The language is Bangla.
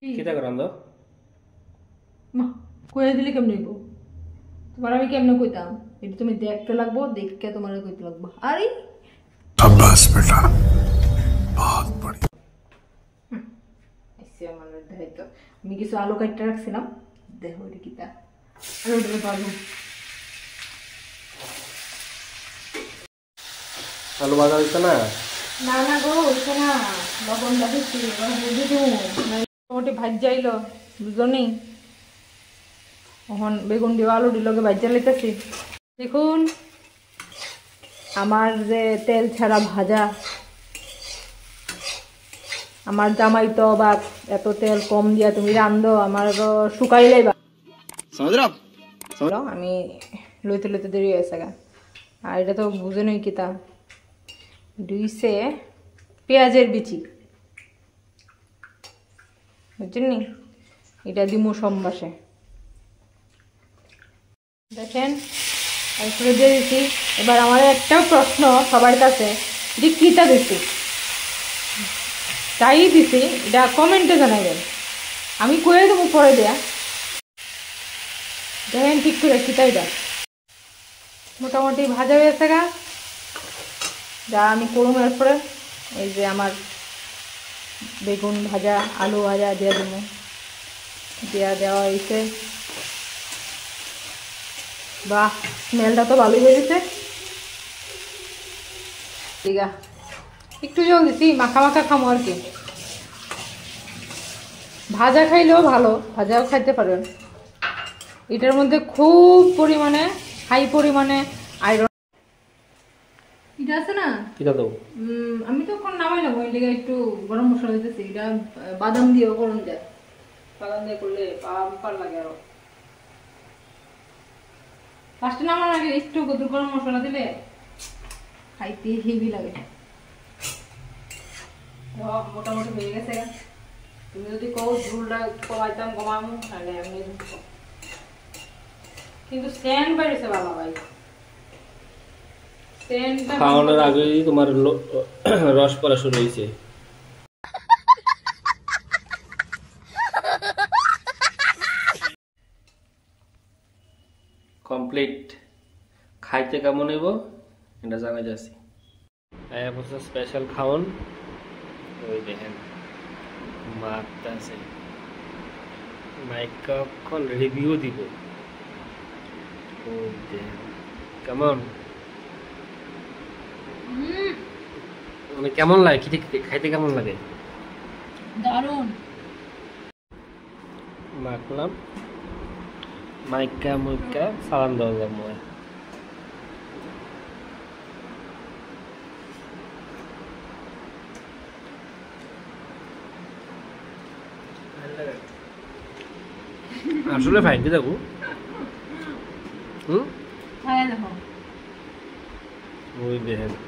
কিতা করাম দো মা কইয়া দিলে কেমনে হইব তোমার আমি কেমনে কইতাম এটা তুমি দেখতে লাগবো দেখকে তোমার কইতে লাগবো আরে शाबाश बेटा बहुत बढ़िया এসে আমার দেখাইতো আমি কিছু আলু কাটতে রাখছিলাম দেখো এটা কিতা আলু দিয়ে পারবো আলু ভাজা হইছে না না না গো হইছে না লবণ দিচ্ছি এবার বুঝে দেবো মোটামুটি ভাজ যাইলো দুজনেই এখন বেগুন দিয়ে আলু দিলকে ভাজা লাইতেছি দেখুন আমার যে তেল ছাড়া ভাজা আমার জামাই তো বা এত তেল কম দিয়া তুমি রান্ধো আমার শুকাইলেই বা আমি লইতে লইতে দেরি হয়েছে গা আর এটা তো বুঝে নই কিতা দুইছে পেঁয়াজের বিচি বুঝছেন নি এটা দিমু সম্বাসে দেখেন আর দিয়ে দিচ্ছি এবার আমার একটাও প্রশ্ন সবার কাছে যে কিটা দিচ্ছি তাই দিছি এটা কমেন্টে জানাবেন আমি কয়ে দেবো পরে দেয়া দেখেন ঠিক করে কিটা এটা মোটামুটি ভাজা হয়েছে গা যা আমি করুম এরপরে এই যে আমার বেগুন ভাজা আলু ভাজা দিয়ে দেবো দেওয়া হয়েছে বাহ স্মেলটা তো ভালোই হয়েছে ঠিক আছে একটু জল দিছি মাখা মাখা খামো আর কি ভাজা খাইলেও ভালো ভাজাও খাইতে পারেন এটার মধ্যে খুব পরিমাণে হাই পরিমাণে আয়রন এটা আছে না কিতা দাও আমি তো এখন নামাইলাম ওই লেগে একটু গরম মশলা দিতেছি এটা বাদাম দিয়েও করুন যায় বাদাম দিয়ে করলে পার লাগে আরো ফার্স্টে নামার আগে একটু গরম মশলা দিলে খাইতে হেভি লাগে মোটামুটি হয়ে গেছে তুমি যদি কও ঝুলটা কমাইতাম কমামো তাহলে এমনি কিন্তু স্ট্যান্ড বাইরেছে বাবা ভাই খাওয়ানোর আগেই তোমার রস পড়া শুরু হয়েছে কমপ্লিট খাইতে কেমন হইব এটা জানা যাচ্ছে স্পেশাল খাওন ওই দেখেন মাত্রা আছে মাইকখন রিভিউ দিব কেমন মানে কেমন লাগে খাইতে কেমন লাগে দারুণ মাখলাম মাইকা মুইকা সালাম দেওয়া যাবে মনে আসলে ফাইন কি যাবো ওই দেখেন